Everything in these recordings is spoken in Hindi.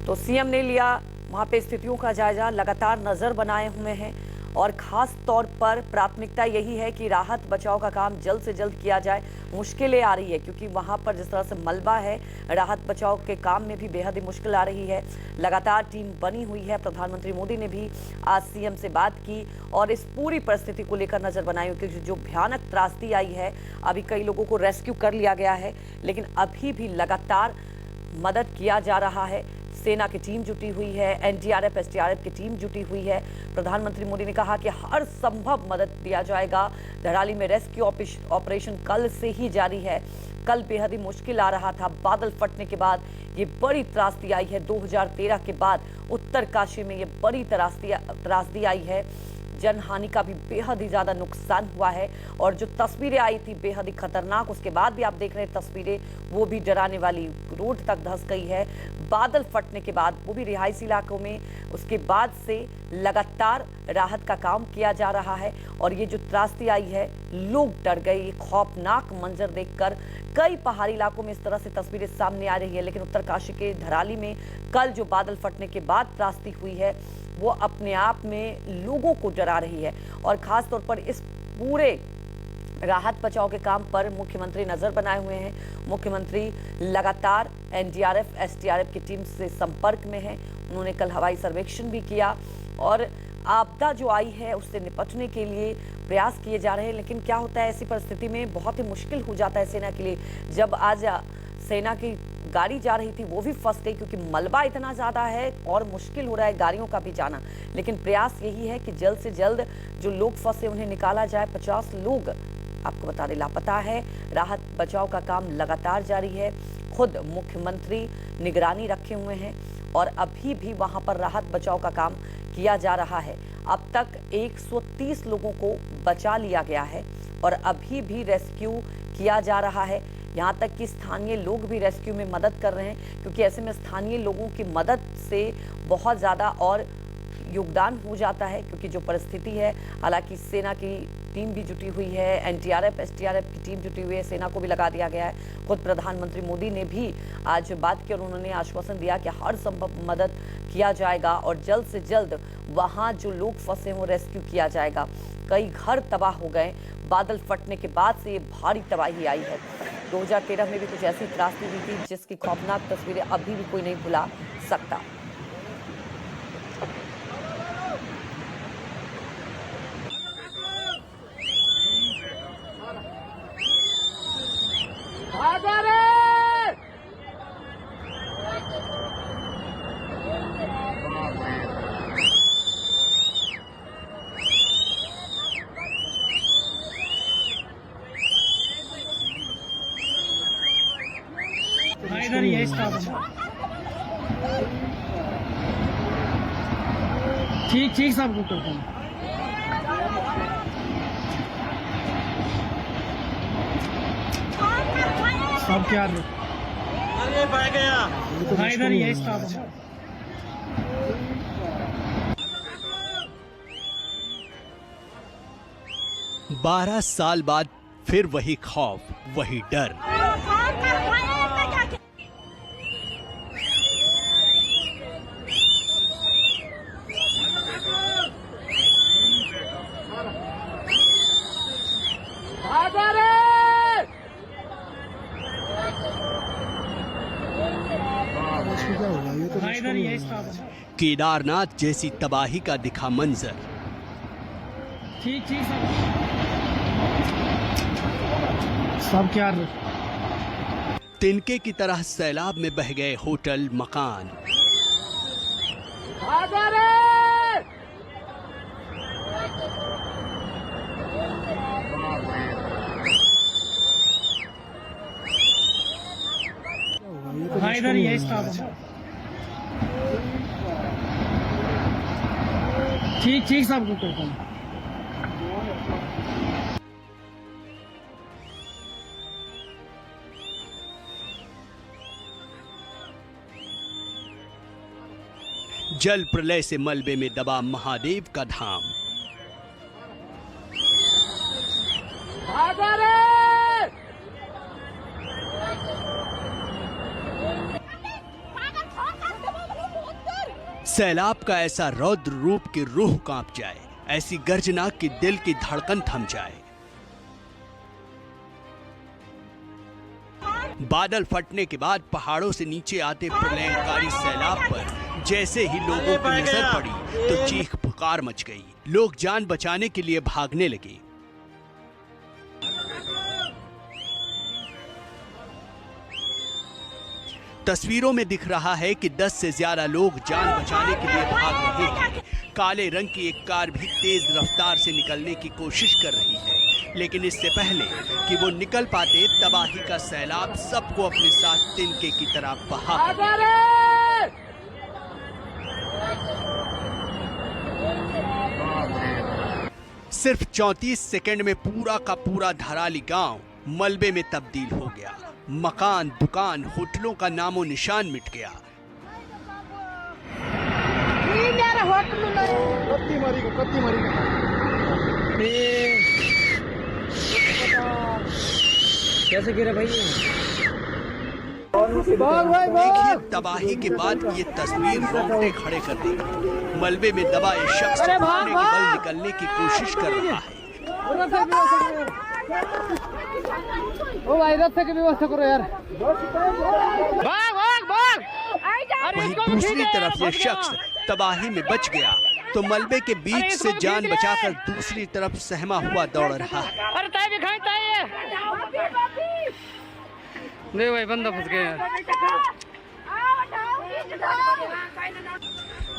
तो सीएम ने लिया वहां पे स्थितियों का जायजा, लगातार नजर बनाए हुए हैं और खास तौर पर प्राथमिकता यही है कि राहत बचाव का काम जल्द से जल्द किया जाए। मुश्किलें आ रही है क्योंकि वहां पर जिस तरह से मलबा है, राहत बचाव के काम में भी बेहद ही मुश्किल आ रही है। लगातार टीम बनी हुई है। प्रधानमंत्री मोदी ने भी आज सीएम से बात की और इस पूरी परिस्थिति को लेकर नजर बनाई क्योंकि जो भयानक त्रासदी आई है, अभी कई लोगों को रेस्क्यू कर लिया गया है, लेकिन अभी भी लगातार मदद किया जा रहा है। सेना की टीम जुटी हुई है, एनडीआरएफ एसडीआरएफ की टीम जुटी हुई है। प्रधानमंत्री मोदी ने कहा कि हर संभव मदद दिया जाएगा। धराली में रेस्क्यू ऑपरेशन कल से ही जारी है। कल बेहद ही मुश्किल आ रहा था। बादल फटने के बाद ये बड़ी त्रासदी आई है। 2013 के बाद उत्तरकाशी में ये बड़ी त्रासदी आई है। जनहानि का भी बेहद ही ज्यादा नुकसान हुआ है और जो तस्वीरें आई थी बेहद ही खतरनाक, उसके बाद भी आप देख रहे हैं तस्वीरें, वो भी डराने वाली। रोड तक धंस गई है बादल फटने के बाद, वो भी रिहायशी इलाकों में। उसके बाद से लगातार राहत का काम किया जा रहा है और ये जो त्रासदी आई है, लोग डर गए। ये खौफनाक मंजर देखकर कई पहाड़ी इलाकों में इस तरह से तस्वीरें सामने आ रही है, लेकिन उत्तरकाशी के धराली में कल जो बादल फटने के बाद त्रासदी हुई है, वो अपने आप में लोगों को डरा रही है। और खास तौर पर इस पूरे राहत बचाव के काम पर मुख्यमंत्री नजर बनाए हुए हैं। मुख्यमंत्री लगातार एनडीआरएफ एसडीआरएफ की टीम से संपर्क में हैं। उन्होंने कल हवाई सर्वेक्षण भी किया और आपदा जो आई है उससे निपटने के लिए प्रयास किए जा रहे हैं। लेकिन क्या होता है, ऐसी परिस्थिति में बहुत ही मुश्किल हो जाता है सेना के लिए। जब आज सेना की गाड़ी जा रही थी वो भी फंस गई क्योंकि मलबा इतना ज्यादा है और मुश्किल हो रहा है गाड़ियों का भी जाना। लेकिन प्रयास यही है कि जल्द से जल्द जो लोग फंसे उन्हें निकाला जाए। 50 लोग आपको बता दें लापता है। राहत बचाव का काम लगातार जारी है। खुद मुख्यमंत्री निगरानी रखे हुए हैं और अभी भी वहां पर राहत बचाव का काम किया जा रहा है। अब तक 130 लोगों को बचा लिया गया है और अभी भी रेस्क्यू किया जा रहा है। यहाँ तक कि स्थानीय लोग भी रेस्क्यू में मदद कर रहे हैं क्योंकि ऐसे में स्थानीय लोगों की मदद से बहुत ज़्यादा और योगदान हो जाता है क्योंकि जो परिस्थिति है। हालांकि सेना की टीम भी जुटी हुई है, एनडीआरएफ एसडीआरएफ की टीम जुटी हुई है, सेना को भी लगा दिया गया है। खुद प्रधानमंत्री मोदी ने भी आज बात की और उन्होंने आश्वासन दिया कि हर संभव मदद किया जाएगा और जल्द से जल्द वहाँ जो लोग फंसे हों रेस्क्यू किया जाएगा। कई घर तबाह हो गए बादल फटने के बाद से, ये भारी तबाही आई है। 2013 में भी कुछ ऐसी त्रासदी हुई थी जिसकी खौफनाक तस्वीरें अभी भी कोई नहीं भुला सकता। इधर यही स्टाफ ठीक ठीक सब कुछ करते हैं। सब क्या इधर यही स्टाफ 12 साल बाद फिर वही खौफ, वही डर। केदारनाथ जैसी तबाही का दिखा मंजर। ठीक ठीक सब क्या तिनके की तरह सैलाब में बह गए होटल मकान। इधर यही स्टाफ ठीक ठीक सब कुछ करते हैं। जल प्रलय से मलबे में दबा महादेव का धाम। सैलाब का ऐसा रौद्र रूप कि रूह कांप जाए, ऐसी गर्जना कि दिल की धड़कन थम जाए। बादल फटने के बाद पहाड़ों से नीचे आते प्रलयंकारी सैलाब पर जैसे ही लोगों की नजर पड़ी तो चीख पुकार मच गई। लोग जान बचाने के लिए भागने लगे। तस्वीरों में दिख रहा है कि 10 से ज्यादा लोग जान बचाने के लिए भाग रहे हैं। काले रंग की एक कार भी तेज रफ्तार से निकलने की कोशिश कर रही है, लेकिन इससे पहले कि वो निकल पाते तबाही का सैलाब सबको अपने साथ तिनके की तरह बहा कर सिर्फ 34 सेकंड में पूरा का पूरा धराली गांव मलबे में तब्दील हो गया। मकान, दुकान, होटलों का नामो निशान मिट गया। कैसे गिरा भाई? देखिए तबाही के बाद ये तस्वीर रोंगटे खड़े कर देगी। मलबे में दबा एक शख्स अपने बल निकलने की कोशिश कर रहा है। ओ भाई रास्ते की व्यवस्था करो यार। भाग भाग भाग। वहीं दूसरी तरफ ये शख्स तबाही में बच गया तो मलबे के बीच से जान बचाकर दूसरी तरफ सहमा हुआ दौड़ रहा है। अरे ताई भी खाई ताई है। नहीं भाई बंदा फंस गया।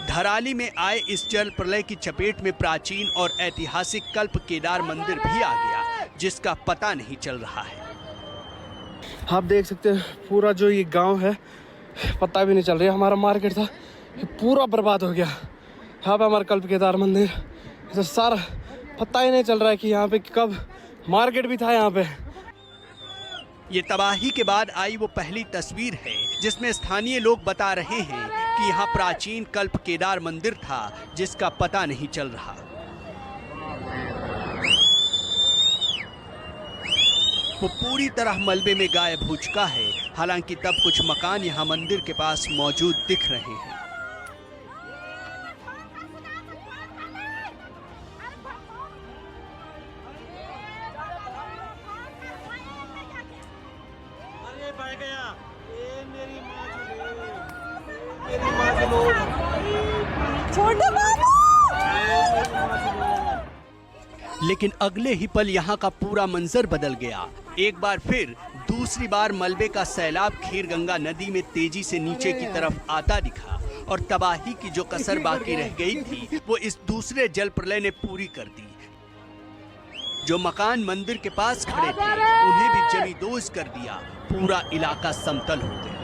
धराली में आए इस जल प्रलय की चपेट में प्राचीन और ऐतिहासिक कल्प केदार मंदिर भी आ गया, जिसका पता नहीं चल रहा है। आप देख सकते हैं पूरा जो ये गांव है पता भी नहीं चल रहा। हमारा मार्केट था पूरा बर्बाद हो गया। यहाँ पे हमारा कल्प केदार मंदिर तो सारा पता ही नहीं चल रहा है कि यहाँ पे कब मार्केट भी था। यहाँ पे ये तबाही के बाद आई वो पहली तस्वीर है जिसमें स्थानीय लोग बता रहे हैं कि यहाँ प्राचीन कल्प केदार मंदिर था, जिसका पता नहीं चल रहा। वो पूरी तरह मलबे में गायब हो चुका है। हालांकि तब कुछ मकान यहाँ मंदिर के पास मौजूद दिख रहे हैं। लेकिन अगले ही पल यहाँ का पूरा मंजर बदल गया। एक बार फिर दूसरी बार मलबे का सैलाब खीरगंगा नदी में तेजी से नीचे की तरफ आता दिखा और तबाही की जो कसर बाकी रह गई थी वो इस दूसरे जल प्रलय ने पूरी कर दी। जो मकान मंदिर के पास खड़े थे उन्हें भी जमींदोज कर दिया। पूरा इलाका समतल हो गया।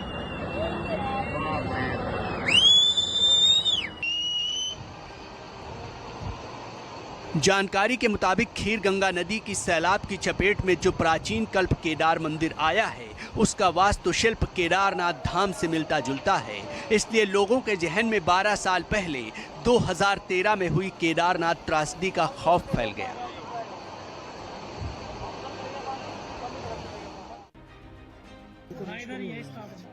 जानकारी के मुताबिक खीरगंगा नदी की सैलाब की चपेट में जो प्राचीन कल्प केदार मंदिर आया है उसका वास्तुशिल्प केदारनाथ धाम से मिलता जुलता है। इसलिए लोगों के जहन में 12 साल पहले 2013 में हुई केदारनाथ त्रासदी का खौफ फैल गया। इधर ये स्टॉप है।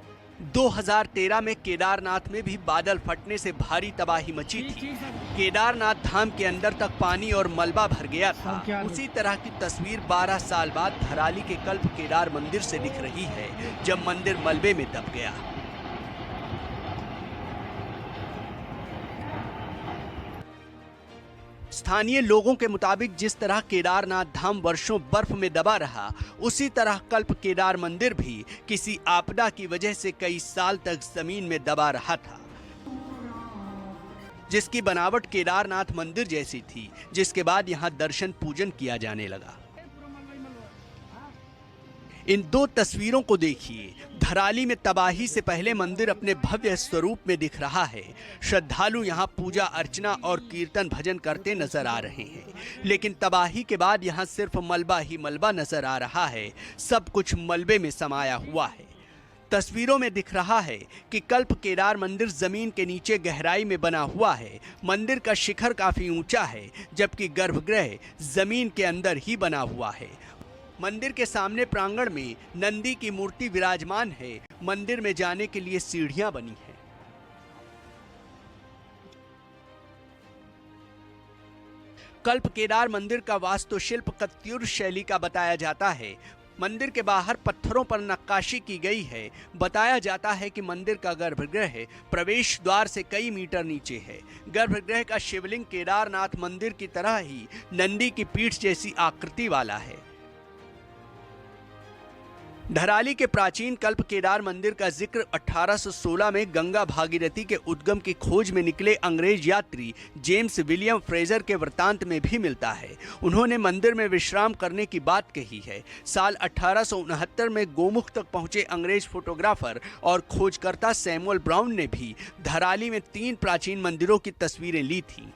2013 में केदारनाथ में भी बादल फटने से भारी तबाही मची थी। केदारनाथ धाम के अंदर तक पानी और मलबा भर गया था। उसी तरह की तस्वीर 12 साल बाद धराली के कल्प केदार मंदिर से दिख रही है, जब मंदिर मलबे में दब गया। स्थानीय लोगों के मुताबिक जिस तरह केदारनाथ धाम वर्षों बर्फ में दबा रहा, उसी तरह कल्प केदार मंदिर भी किसी आपदा की वजह से कई साल तक जमीन में दबा रहा था, जिसकी बनावट केदारनाथ मंदिर जैसी थी, जिसके बाद यहां दर्शन पूजन किया जाने लगा। इन दो तस्वीरों को देखिए। धराली में तबाही से पहले मंदिर अपने भव्य स्वरूप में दिख रहा है। श्रद्धालु यहाँ पूजा अर्चना और कीर्तन भजन करते नजर आ रहे हैं, लेकिन तबाही के बाद यहाँ सिर्फ मलबा ही मलबा नजर आ रहा है। सब कुछ मलबे में समाया हुआ है। तस्वीरों में दिख रहा है कि कल्प केदार मंदिर जमीन के नीचे गहराई में बना हुआ है। मंदिर का शिखर काफी ऊंचा है, जबकि गर्भगृह जमीन के अंदर ही बना हुआ है। मंदिर के सामने प्रांगण में नंदी की मूर्ति विराजमान है। मंदिर में जाने के लिए सीढ़ियां बनी हैं। कल्प केदार मंदिर का वास्तुशिल्प कत्यूर शैली का बताया जाता है। मंदिर के बाहर पत्थरों पर नक्काशी की गई है। बताया जाता है कि मंदिर का गर्भगृह प्रवेश द्वार से कई मीटर नीचे है। गर्भगृह का शिवलिंग केदारनाथ मंदिर की तरह ही नंदी की पीठ जैसी आकृति वाला है। धराली के प्राचीन कल्प केदार मंदिर का जिक्र 1816 में गंगा भागीरथी के उद्गम की खोज में निकले अंग्रेज यात्री जेम्स विलियम फ्रेजर के वृत्तांत में भी मिलता है। उन्होंने मंदिर में विश्राम करने की बात कही है। साल 1869 में गोमुख तक पहुंचे अंग्रेज फोटोग्राफर और खोजकर्ता सैमुअल ब्राउन ने भी धराली में 3 प्राचीन मंदिरों की तस्वीरें ली थीं।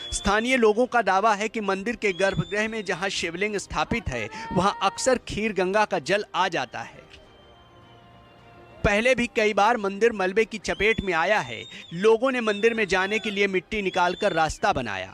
स्थानीय लोगों का दावा है कि मंदिर के गर्भगृह में जहां शिवलिंग स्थापित है वहां अक्सर खीर गंगा का जल आ जाता है। पहले भी कई बार मंदिर मलबे की चपेट में आया है। लोगों ने मंदिर में जाने के लिए मिट्टी निकालकर रास्ता बनाया।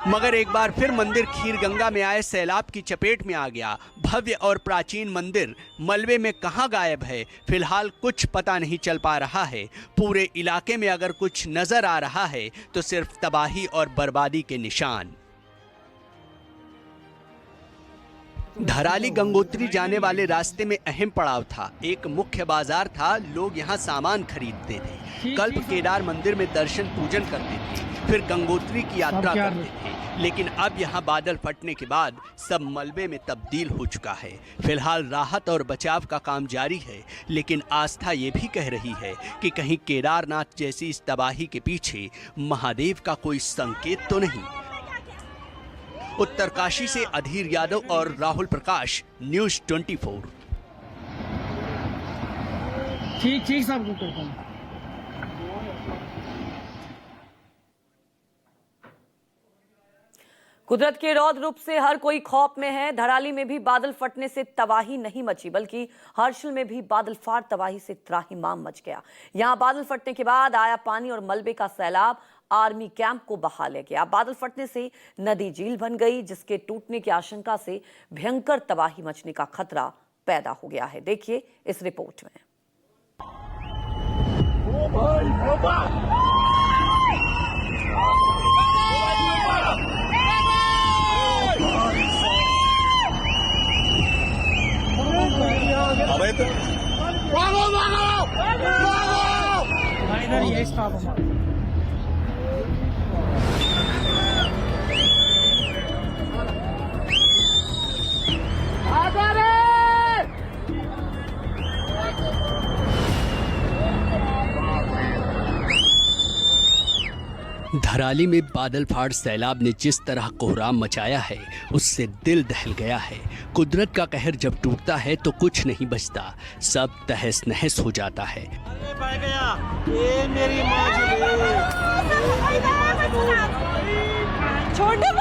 मगर एक बार फिर मंदिर खीर गंगा में आए सैलाब की चपेट में आ गया। भव्य और प्राचीन मंदिर मलबे में कहां गायब है, फिलहाल कुछ पता नहीं चल पा रहा है। पूरे इलाके में अगर कुछ नजर आ रहा है तो सिर्फ तबाही और बर्बादी के निशान। धराली गंगोत्री जाने वाले रास्ते में अहम पड़ाव था। एक मुख्य बाजार था, लोग यहाँ सामान खरीदते थे। कल्प केदार मंदिर में दर्शन पूजन करते थे, फिर गंगोत्री की यात्रा करते थे। लेकिन अब यहाँ बादल फटने के बाद सब मलबे में तब्दील हो चुका है। फिलहाल राहत और बचाव का काम जारी है, लेकिन आस्था ये भी कह रही है कि कहीं केदारनाथ जैसी इस तबाही के पीछे महादेव का कोई संकेत तो नहीं। उत्तरकाशी से अधीर यादव और राहुल प्रकाश, न्यूज़ 24। ठीक सब करता हूँ। कुदरत के रौद्र रूप से हर कोई खौफ में है। धराली में भी बादल फटने से तबाही नहीं मची, बल्कि हर्षल में भी बादल फाट तबाही से त्राहिमाम मच गया। यहां बादल फटने के बाद आया पानी और मलबे का सैलाब आर्मी कैंप को बहा ले गया। बादल फटने से नदी झील बन गई, जिसके टूटने की आशंका से भयंकर तबाही मचने का खतरा पैदा हो गया है। देखिए इस रिपोर्ट में। धराली में बादल फाड़ सैलाब ने जिस तरह कोहराम मचाया है, उससे दिल दहल गया है। कुदरत का कहर जब टूटता है तो कुछ नहीं बचता, सब तहस नहस हो जाता है। ये मेरी माँ छोटे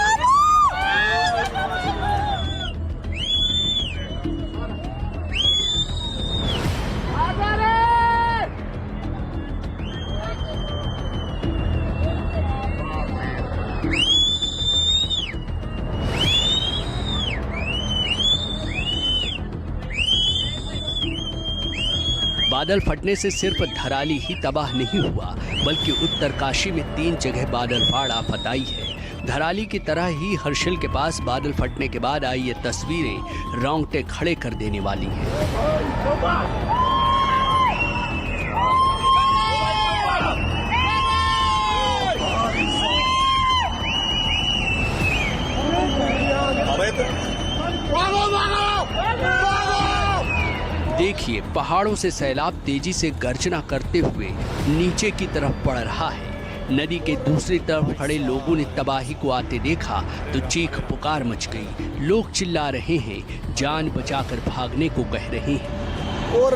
बादल फटने से सिर्फ धराली ही तबाह नहीं हुआ, बल्कि उत्तरकाशी में 3 जगह बादल फाड़ आफत आई है। धराली की तरह ही हर्षल के पास बादल फटने के बाद आई ये तस्वीरें रोंगटे खड़े कर देने वाली हैं। देखिए, पहाड़ों से सैलाब तेजी से गर्जना करते हुए नीचे की तरफ बढ़ रहा है। नदी के दूसरी तरफ खड़े लोगों ने तबाही को आते देखा तो चीख पुकार मच गई। लोग चिल्ला रहे हैं, जान बचाकर भागने को कह रहे हैं। और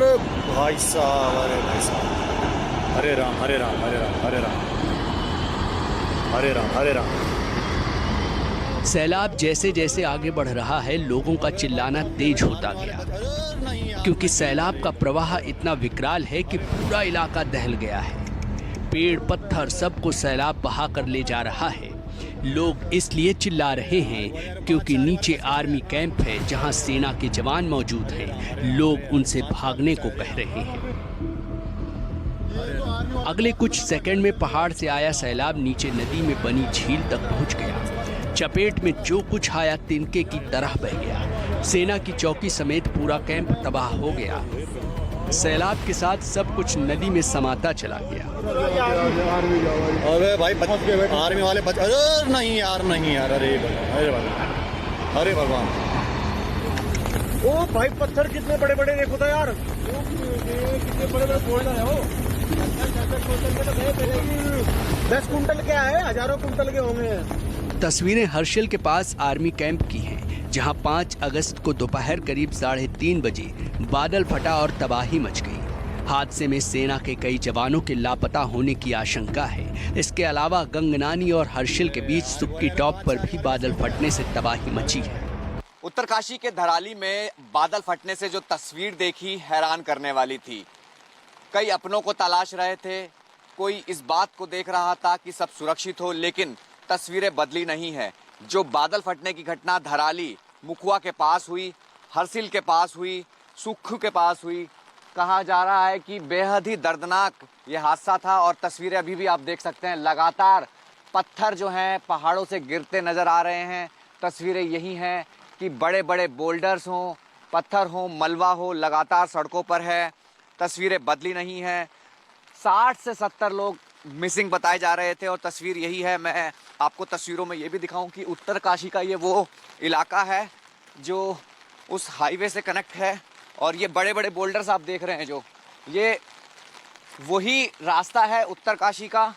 भाई साहब, अरे भाई साहब, हरे राम हरे राम हरे राम हरे राम हरे राम हरे राम। सैलाब जैसे जैसे आगे बढ़ रहा है, लोगों का चिल्लाना तेज होता गया, क्योंकि सैलाब का प्रवाह इतना विकराल है कि पूरा इलाका दहल गया है। पेड़ पत्थर सबको सैलाब बहा कर ले जा रहा है। लोग इसलिए चिल्ला रहे हैं क्योंकि नीचे आर्मी कैंप है जहां सेना के जवान मौजूद हैं। लोग उनसे भागने को कह रहे हैं। अगले कुछ सेकंड में पहाड़ से आया सैलाब नीचे नदी में बनी झील तक पहुंच गया। चपेट में जो कुछ आया तिनके की तरह बह गया। सेना की चौकी समेत पूरा कैंप तबाह हो गया। सैलाब के साथ सब कुछ नदी में समाता चला गया। अरे भाई आर्मी वाले बच, अरे नहीं यार, नहीं यार, अरे भगवान, अरे भगवान। ओ भाई पत्थर कितने बड़े बड़े देखो तो यार, कितने बड़े बड़े बोल्डर है वो। 10 कुंटल के आए, हजारों कुंटल के होंगे। तस्वीरें हर्षिल के पास आर्मी कैंप की हैं, जहां 5 अगस्त को दोपहर करीब 3:30 बजे बादल फटा और तबाही मच गई। हादसे में सेना के कई जवानों के लापता होने की आशंका है। इसके अलावा गंगनानी और हर्षिल के बीच सुक्की टॉप पर भी बादल फटने से तबाही मची है। उत्तरकाशी के धराली में बादल फटने से जो तस्वीर देखी हैरान करने वाली थी। कई अपनों को तलाश रहे थे, कोई इस बात को देख रहा था कि सब सुरक्षित हो, लेकिन तस्वीरें बदली नहीं है। जो बादल फटने की घटना धराली मुखुआ के पास हुई, हर्षिल के पास हुई, सुक्खू के पास हुई, कहा जा रहा है कि बेहद ही दर्दनाक ये हादसा था। और तस्वीरें अभी भी आप देख सकते हैं, लगातार पत्थर जो हैं पहाड़ों से गिरते नज़र आ रहे हैं। तस्वीरें यही हैं कि बड़े बड़े बोल्डर्स हों, पत्थर हों, मलबा हो, लगातार सड़कों पर है। तस्वीरें बदली नहीं हैं। 60 से 70 लोग मिसिंग बताए जा रहे थे और तस्वीर यही है। मैं आपको तस्वीरों में ये भी दिखाऊं कि उत्तरकाशी का ये वो इलाका है जो उस हाईवे से कनेक्ट है। और ये बड़े बड़े बोल्डर्स आप देख रहे हैं, जो ये वही रास्ता है उत्तरकाशी का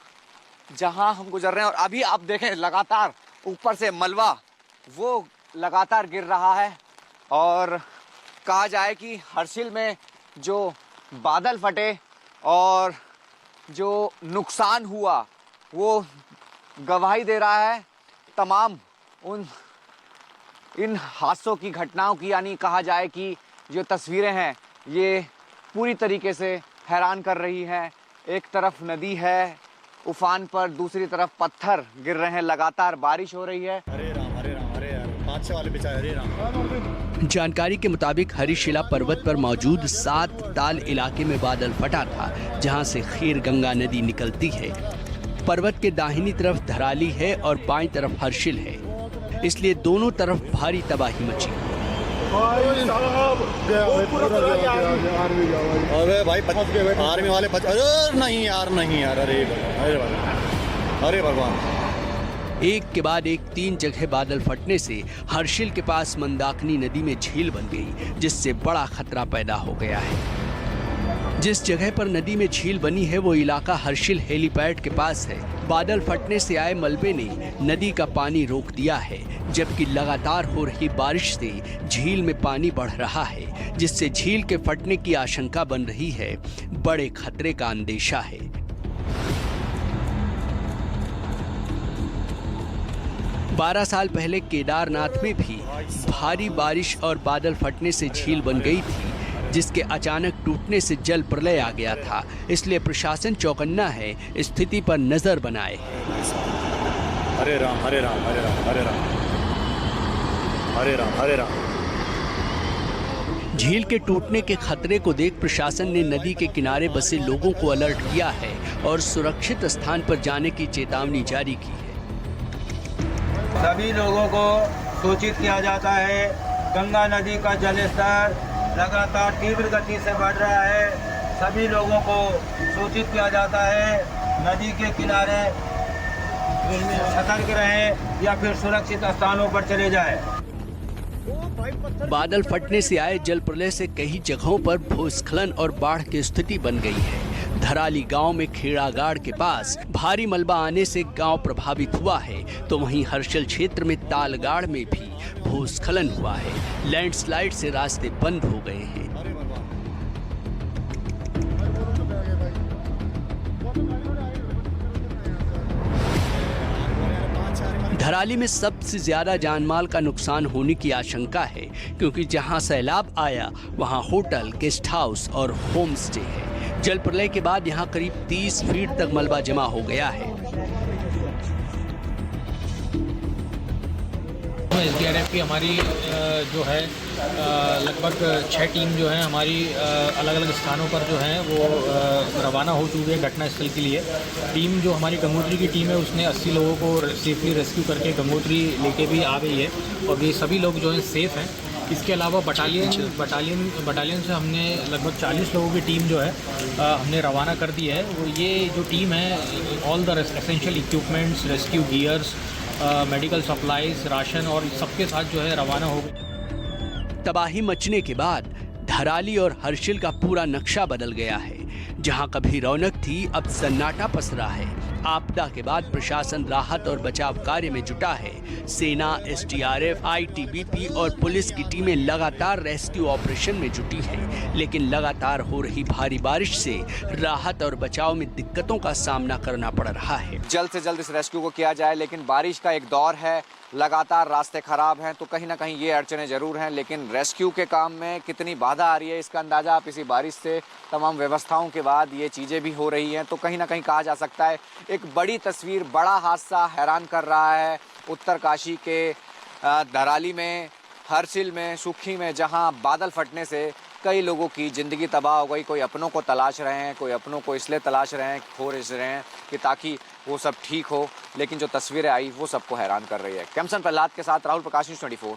जहां हम गुजर रहे हैं। और अभी आप देखें लगातार ऊपर से मलबा वो लगातार गिर रहा है। और कहा जाए कि हर्षिल में जो बादल फटे और जो नुकसान हुआ वो गवाही दे रहा है तमाम इन हादसों की, घटनाओं की। यानी कहा जाए कि जो तस्वीरें हैं ये पूरी तरीके से हैरान कर रही हैं। एक तरफ नदी है उफान पर, दूसरी तरफ पत्थर गिर रहे हैं, लगातार बारिश हो रही है। हरे राम, हरे राम, हरे यार, 5 वाले बेचारे, हरे राम। जानकारी के मुताबिक हरिशिला पर्वत पर मौजूद 7 ताल इलाके में बादल फटा था, जहां से खीर गंगा नदी निकलती है। पर्वत के दाहिनी तरफ धराली है और बाईं तरफ हर्षिल है, इसलिए दोनों तरफ भारी तबाही मची। अरे भाई आर्मी वाले बच, अरे नहीं यार, नहीं यार, अरे भगवान, अरे भगवान, अरे भगवान। एक के बाद एक 3 जगह बादल फटने से हर्षिल के पास मंदाकिनी नदी में झील बन गई, जिससे बड़ा खतरा पैदा हो गया है। जिस जगह पर नदी में झील बनी है वो इलाका हर्षिल हेलीपैड के पास है। बादल फटने से आए मलबे ने नदी का पानी रोक दिया है, जबकि लगातार हो रही बारिश से झील में पानी बढ़ रहा है, जिससे झील के फटने की आशंका बन रही है। बड़े खतरे का अंदेशा है। 12 साल पहले केदारनाथ में भी भारी बारिश और बादल फटने से झील बन गई थी, जिसके अचानक टूटने से जल प्रलय आ गया था। इसलिए प्रशासन चौकन्ना है, स्थिति पर नजर बनाए। हरे राम, हरे राम, हरे राम, हरे राम, हरे राम, हरे राम। झील के टूटने के खतरे को देख प्रशासन ने नदी के किनारे बसे लोगों को अलर्ट किया है और सुरक्षित स्थान पर जाने की चेतावनी जारी की है। सभी लोगों को सूचित किया जाता है। गंगा नदी का जलस्तर लगातार तीव्र गति से बढ़ रहा है। सभी लोगों को सूचित किया जाता है नदी के किनारे सतर्क रहें या फिर सुरक्षित स्थानों पर चले जाएं। बादल फटने से आए जल प्रलय से कई जगहों पर भूस्खलन और बाढ़ की स्थिति बन गई है। धराली गांव में खेड़ागाड़ के पास भारी मलबा आने से गांव प्रभावित हुआ है, तो वहीं हर्षिल क्षेत्र में तालगाड़ में भी भूस्खलन हुआ है। लैंडस्लाइड से रास्ते बंद हो गए हैं। धराली में सबसे ज्यादा जानमाल का नुकसान होने की आशंका है, क्योंकि जहां सैलाब आया वहां होटल, गेस्ट हाउस और होम स्टे है। जल प्रलय के बाद यहां करीब 30 फीट तक मलबा जमा हो गया है। SDRF की हमारी जो है लगभग 6 टीम जो है हमारी अलग अलग स्थानों पर जो है वो रवाना हो चुकी है घटना स्थल के लिए। टीम जो हमारी गंगोत्री की टीम है उसने 80 लोगों को सेफली रेस्क्यू करके गंगोत्री लेके भी आ गई है और ये सभी लोग जो हैं सेफ़ हैं। इसके अलावा बटालियन से हमने लगभग 40 लोगों की टीम जो है हमने रवाना कर दी है। वो ये जो टीम है all the essential equipments, rescue gears, medical supplies, ration और सबके साथ जो है रवाना हो गई। तबाही मचने के बाद धराली और हर्षिल का पूरा नक्शा बदल गया है। जहां कभी रौनक थी अब सन्नाटा पसरा है। आपदा के बाद प्रशासन राहत और बचाव कार्य में जुटा है। सेना, SDRF, ITBP और पुलिस की टीमें लगातार रेस्क्यू ऑपरेशन में जुटी हैं, लेकिन लगातार हो रही भारी बारिश से राहत और बचाव में दिक्कतों का सामना करना पड़ रहा है। जल्द से जल्द इस रेस्क्यू को किया जाए, लेकिन बारिश का एक दौर है, लगातार रास्ते खराब हैं, तो कहीं ना कहीं ये अड़चने जरूर हैं। लेकिन रेस्क्यू के काम में कितनी बाधा आ रही है इसका अंदाजा आप इसी बारिश से, तमाम व्यवस्थाओं के बाद ये चीज़ें भी हो रही हैं, तो कहीं ना कहीं कहा जा सकता है एक बड़ी तस्वीर, बड़ा हादसा हैरान कर रहा है उत्तरकाशी के धराली में, हर्षिल में, सुखी में, जहां बादल फटने से कई लोगों की ज़िंदगी तबाह हो गई। कोई अपनों को तलाश रहे हैं, कोई अपनों को इसलिए तलाश रहे हैं, खो रहे हैं कि ताकि वो सब ठीक हो, लेकिन जो तस्वीरें आई वो सबको हैरान कर रही है। कैमसन प्रहलाद के साथ राहुल प्रकाश, न्यूज़ 24।